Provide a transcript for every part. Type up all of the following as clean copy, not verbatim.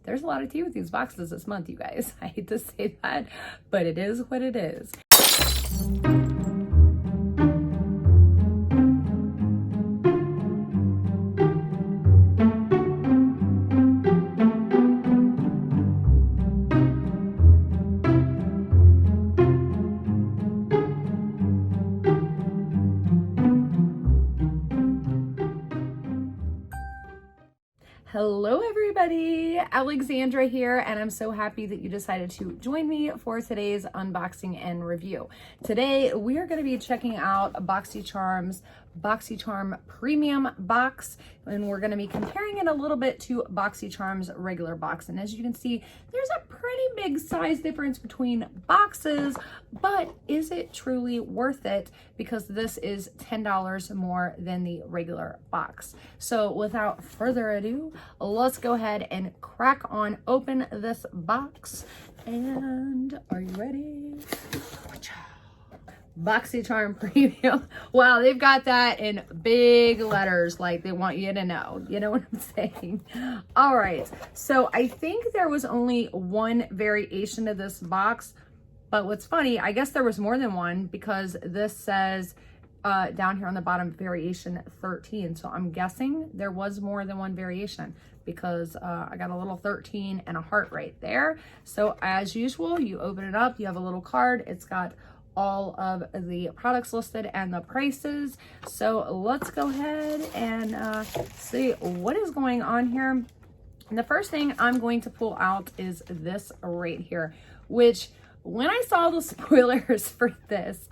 there's a lot of tea with these boxes this month, you guys. I hate to say that, but it is what it is. Hello everybody, Alexandra here, and I'm so happy that you decided to join me for today's unboxing and review. Today we are going to be checking out BoxyCharm's BoxyCharm Premium Box, and we're going to be comparing it a little bit to BoxyCharm's regular box. And as you can see, there's a pretty big size difference between boxes, but is it truly worth it? Because this is $10 more than the regular box. So without further ado, let's go ahead and crack on open this box. And are you ready? BoxyCharm Premium. Wow, they've got that in big letters, like they want you to know. You know what I'm saying? All right, so I think there was only one variation of this box, but what's funny, I guess there was more than one, because this says down here on the bottom, variation 13. So I'm guessing there was more than one variation, because I got a little 13 and a heart right there. So as usual, you open it up, you have a little card. It's got all of the products listed and the prices. So let's go ahead and see what is going on here. And the first thing I'm going to pull out is this right here, which when I saw the spoilers for this,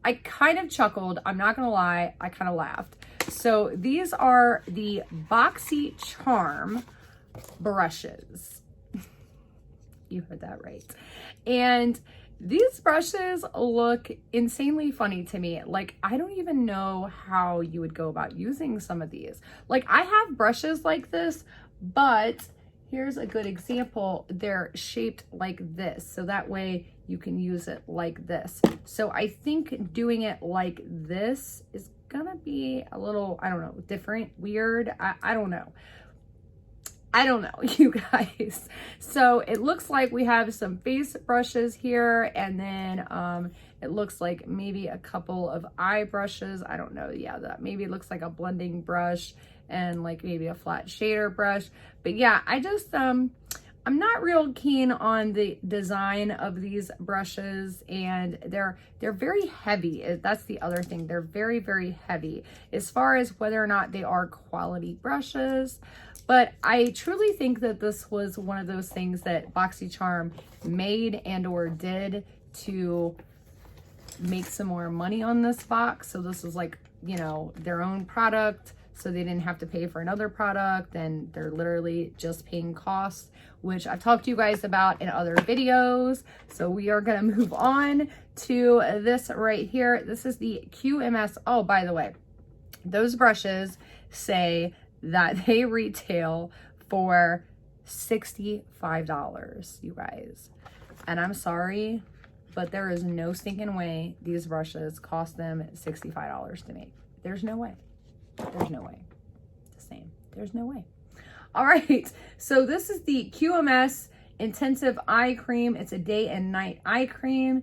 I kind of chuckled. I'm not gonna lie, I kind of laughed. So these are the BoxyCharm brushes. You heard that right. And these brushes look insanely funny to me. Like, I don't even know how you would go about using some of these. Like, I have brushes like this, but here's a good example. They're shaped like this, so that way you can use it like this. So I think doing it like this is gonna be a little, I don't know, different, weird. I don't know. I don't know, you guys. So it looks like we have some face brushes here, and then it looks like maybe a couple of eye brushes. I don't know. Yeah, that maybe it looks like a blending brush and like maybe a flat shader brush. But yeah, I just I'm not real keen on the design of these brushes, and they're very heavy. That's the other thing. They're very, very heavy as far as whether or not they are quality brushes. But I truly think that this was one of those things that BoxyCharm made and or did to make some more money on this box. So this is like, you know, their own product, so they didn't have to pay for another product, and they're literally just paying costs, which I've talked to you guys about in other videos. So we are gonna move on to this right here. This is the QMS. Oh, by the way, those brushes say that they retail for $65, you guys. And I'm sorry, but there is no stinking way these brushes cost them $65 to make. There's no way. There's no way. Just saying, there's no way. All right, so this is the QMS Intensive Eye Cream. It's a day and night eye cream.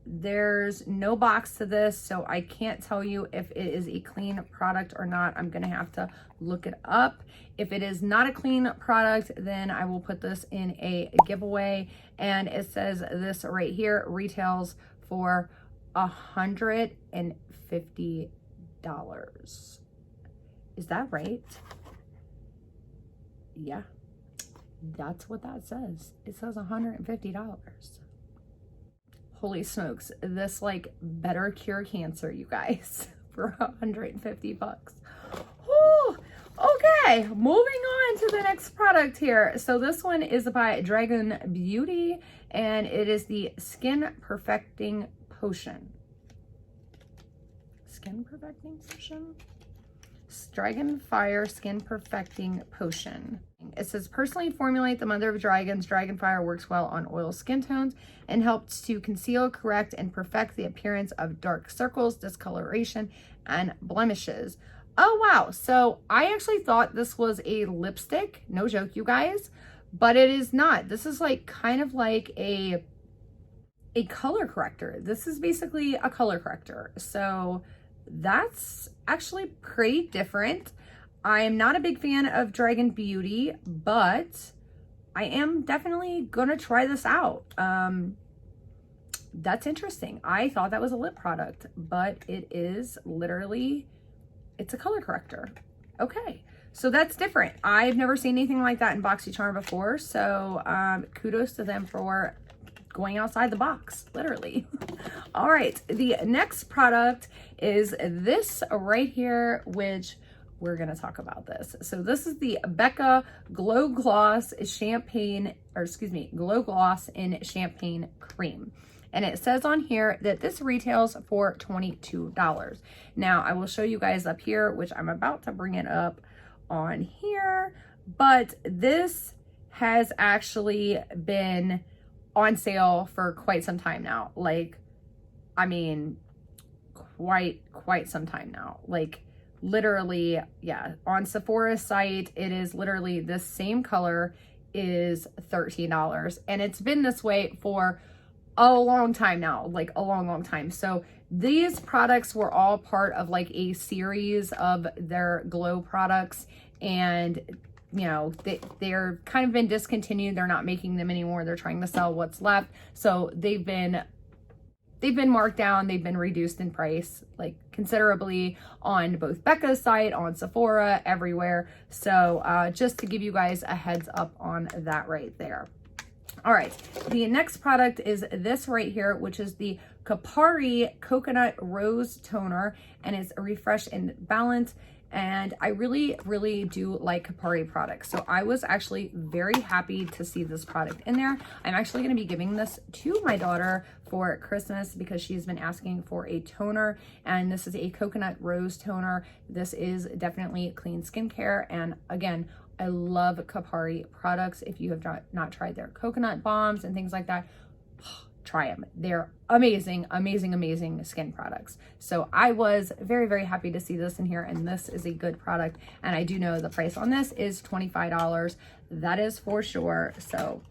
There's no box to this, so I can't tell you if it is a clean product or not. I'm gonna have to look it up. If it is not a clean product, then I will put this in a giveaway. And it says this right here retails for $150. Is that right? Yeah, that's what that says. It says $150. Holy smokes, this like better cure cancer, you guys, for 150 bucks. Whew. Okay, moving on to the next product here. So this one is by Dragon Beauty, and it is the Skin Perfecting Potion. Skin Perfecting Potion? Dragon Fire Skin Perfecting Potion. It says, personally formulate the mother of dragons. Dragon Fire works well on oil skin tones and helps to conceal, correct, and perfect the appearance of dark circles, discoloration, and blemishes. Oh, wow. So I actually thought this was a lipstick. No joke, you guys, but it is not. This is like kind of like a color corrector. This is basically a color corrector. So that's actually pretty different. I am not a big fan of Dragon Beauty, but I am definitely gonna try this out. That's interesting. I thought that was a lip product, but it is literally, it's a color corrector. Okay, so that's different. I've never seen anything like that in BoxyCharm before, so kudos to them for going outside the box, literally. All right, the next product is this right here, which we're gonna talk about this. So this is the Becca Glo Gloss Champagne, or excuse me, Glo Gloss in Champagne Cream. And it says on here that this retails for $22. Now I will show you guys up here, which I'm about to bring it up on here, but this has actually been on sale for quite some time now. Like, I mean, quite some time now. Like, literally, yeah, on Sephora's site, it is literally this same color is $13. And it's been this way for a long time now, like a long time. So these products were all part of like a series of their Glo products, and you know, they're kind of been discontinued. They're not making them anymore. They're trying to sell what's left. So they've been marked down. They've been reduced in price like considerably on both Becca's site, on Sephora, everywhere. So just to give you guys a heads up on that right there. All right, the next product is this right here, which is the Capoured Coconut Rose Toner, and it's a refresh and balance. And I really do like Capoured products. So I was actually very happy to see this product in there. I'm actually gonna be giving this to my daughter for Christmas because she's been asking for a toner, and this is a coconut rose toner. This is definitely clean skincare, and again, I love Capoured products. If you have not tried their coconut bombs and things like that, try them. They're amazing skin products. So I was very happy to see this in here, and this is a good product. And I do know the price on this is $25. That is for sure. So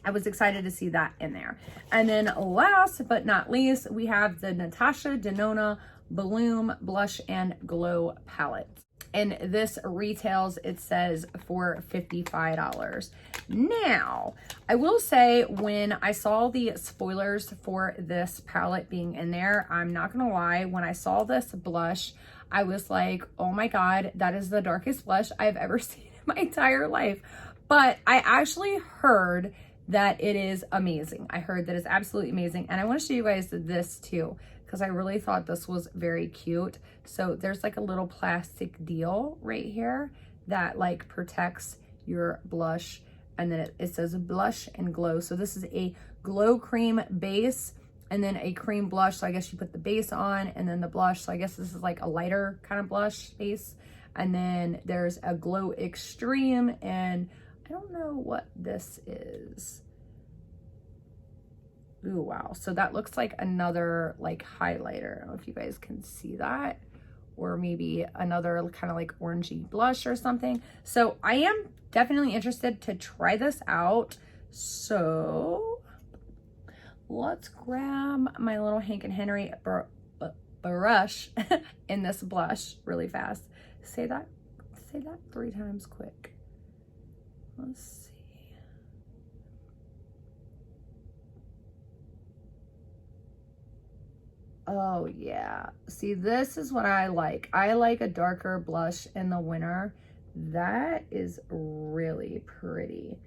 I was excited to see that in there. And then last but not least, we have the Natasha Denona Bloom Blush and Glow Palette. And this retails, it says, for $55. Now, I will say when I saw the spoilers for this palette being in there, I'm not gonna lie, when I saw this blush, I was like, oh my God, that is the darkest blush I've ever seen in my entire life. But I actually heard that it is amazing. I heard that it's absolutely amazing. And I wanna show you guys this too, because I really thought this was very cute. So there's like a little plastic deal right here that like protects your blush, and then it says blush and glow. So this is a glow cream base and then a cream blush. So I guess you put the base on and then the blush. So I guess this is like a lighter kind of blush base. And then there's a glow extreme, and I don't know what this is. Ooh, wow. So that looks like another like highlighter. I don't know if you guys can see that, or maybe another kind of like orangey blush or something. So I am definitely interested to try this out. So let's grab my little Hank and Henry brush in this blush really fast. Say that 3 times quick. Let's see. Oh yeah, see, this is what I like. I like a darker blush in the winter. That is really pretty.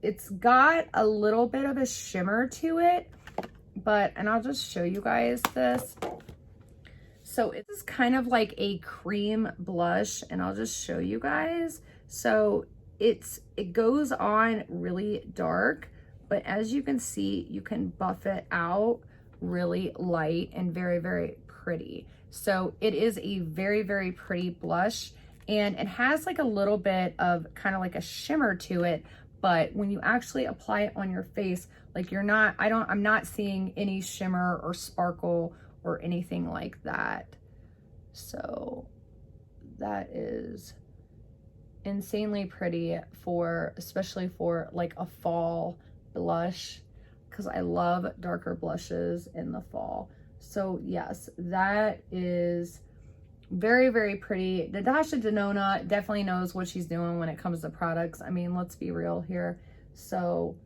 It's got a little bit of a shimmer to it, and I'll just show you guys this. So it is kind of like a cream blush, and I'll just show you guys. So it goes on really dark, but as you can see, you can buff it out really light and very pretty. So it is a very pretty blush, and it has like a little bit of kind of like a shimmer to it, but when you actually apply it on your face, like I'm not seeing any shimmer or sparkle or anything like that. So that is insanely pretty for, especially for like a fall blush, because I love darker blushes in the fall. So yes, that is very, very pretty. Natasha Denona definitely knows what she's doing when it comes to products. I mean, let's be real here. So,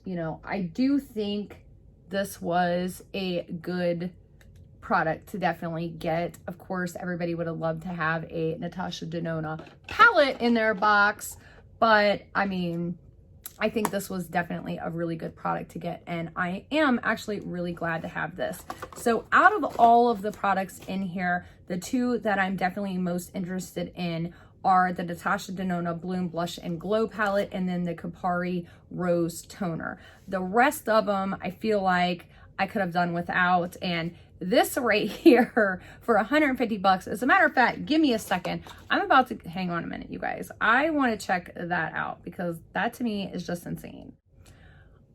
you know, I do think this was a good product to definitely get. Of course, everybody would have loved to have a Natasha Denona palette in their box, but I mean, I think this was definitely a really good product to get, and I am actually really glad to have this. So out of all of the products in here, the two that I'm definitely most interested in are the Natasha Denona Bloom Blush and Glow Palette, and then the Capoured Rose Toner. The rest of them, I feel like I could have done without, and this right here for 150 bucks. As a matter of fact, give me a second. I'm about to, hang on a minute, you guys. I want to check that out because that to me is just insane.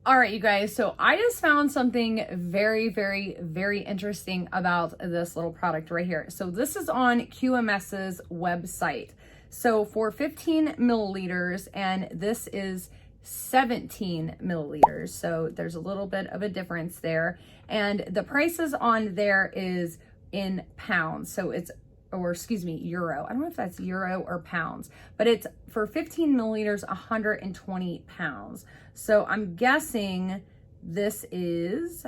All right, you guys. So I just found something very, very, very interesting about this little product right here. So this is on QMS's website. So for 15 milliliters, and this is 17 milliliters. So there's a little bit of a difference there. And the prices on there is in pounds. So it's, or excuse me, euro. I don't know if that's euro or pounds, but it's for 15 milliliters, 120 pounds. So I'm guessing this is,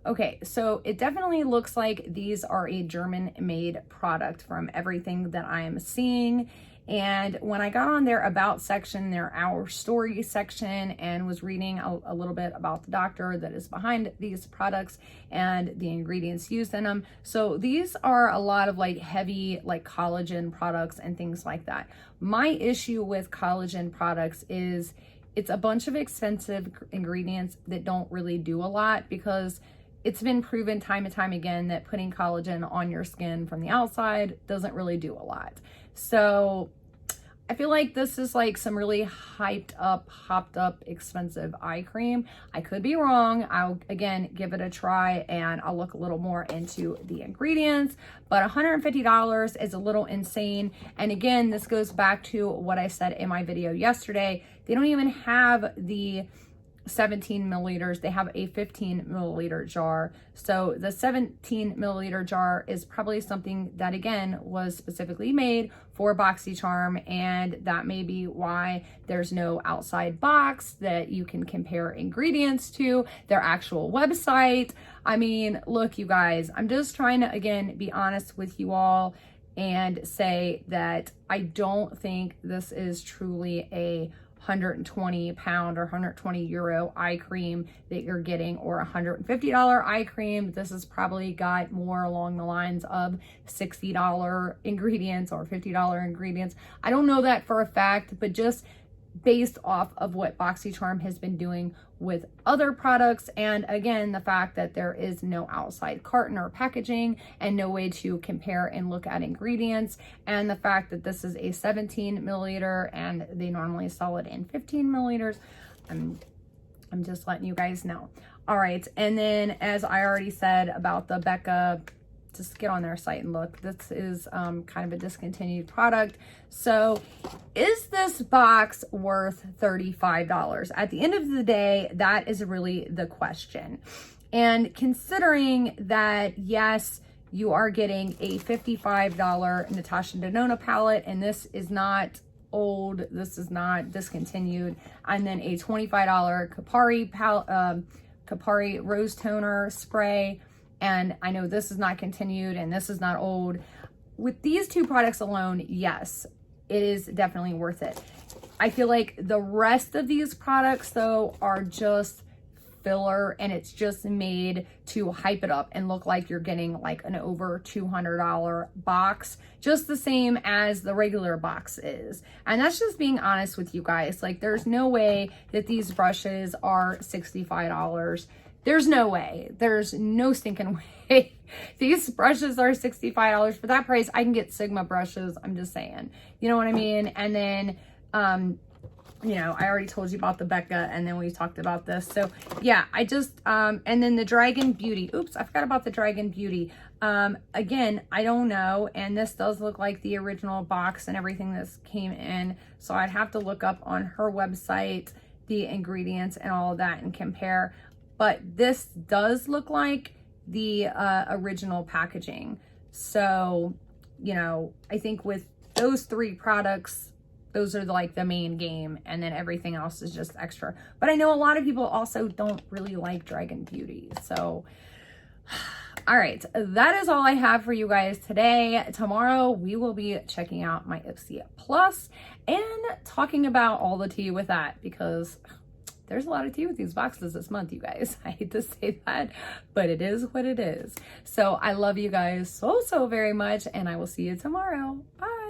okay, so it definitely looks like these are a German made product from everything that I am seeing. And when I got on their about section, their Our Story section, and was reading a little bit about the doctor that is behind these products and the ingredients used in them. So these are a lot of like heavy, like collagen products and things like that. My issue with collagen products is it's a bunch of expensive ingredients that don't really do a lot, because it's been proven time and time again that putting collagen on your skin from the outside doesn't really do a lot. So I feel like this is like some really hyped up, hopped up, expensive eye cream. I could be wrong. I'll again give it a try and I'll look a little more into the ingredients, but $150 is a little insane. And again, this goes back to what I said in my video yesterday. They don't even have the 17 milliliters, they have a 15 milliliter jar. So the 17 milliliter jar is probably something that again was specifically made for BoxyCharm, and that may be why there's no outside box that you can compare ingredients to their actual website. I mean, look, you guys, I'm just trying to again be honest with you all and say that I don't think this is truly a 120 pound or 120 euro eye cream that you're getting, or $150 eye cream. This has probably got more along the lines of $60 ingredients or $50 ingredients. I don't know that for a fact, but just based off of what BoxyCharm has been doing with other products, and again, the fact that there is no outside carton or packaging and no way to compare and look at ingredients, and the fact that this is a 17 milliliter and they normally sell it in 15 milliliters. I'm just letting you guys know. All right, and then as I already said about the Becca, just get on their site and look. This is kind of a discontinued product. So is this box worth $35? At the end of the day, that is really the question. And considering that, yes, you are getting a $55 Natasha Denona palette, and this is not old, this is not discontinued, and then a $25 Capoured Rose Toner spray. And I know this is not continued and this is not old. With these two products alone, yes, it is definitely worth it. I feel like the rest of these products though are just filler, and it's just made to hype it up and look like you're getting like an over $200 box, just the same as the regular box is. And that's just being honest with you guys. Like, there's no way that these brushes are $65. There's no way. There's no stinking way. These brushes are $65. For that price, I can get Sigma brushes. I'm just saying. You know what I mean? And then you know, I already told you about the Becca, and then we talked about this. So yeah, I just, and then the Dragon Beauty. Oops, I forgot about the Dragon Beauty. Again, I don't know. And this does look like the original box and everything that came in. So I'd have to look up on her website the ingredients and all of that and compare. But this does look like the original packaging. So, you know, I think with those 3 products, those are like the main game, and then everything else is just extra. But I know a lot of people also don't really like Dragon Beauty. So, all right, that is all I have for you guys today. Tomorrow, we will be checking out my Ipsy Plus and talking about all the tea with that, because there's a lot of tea with these boxes this month, you guys. I hate to say that, but it is what it is. So I love you guys so, so very much, and I will see you tomorrow. Bye.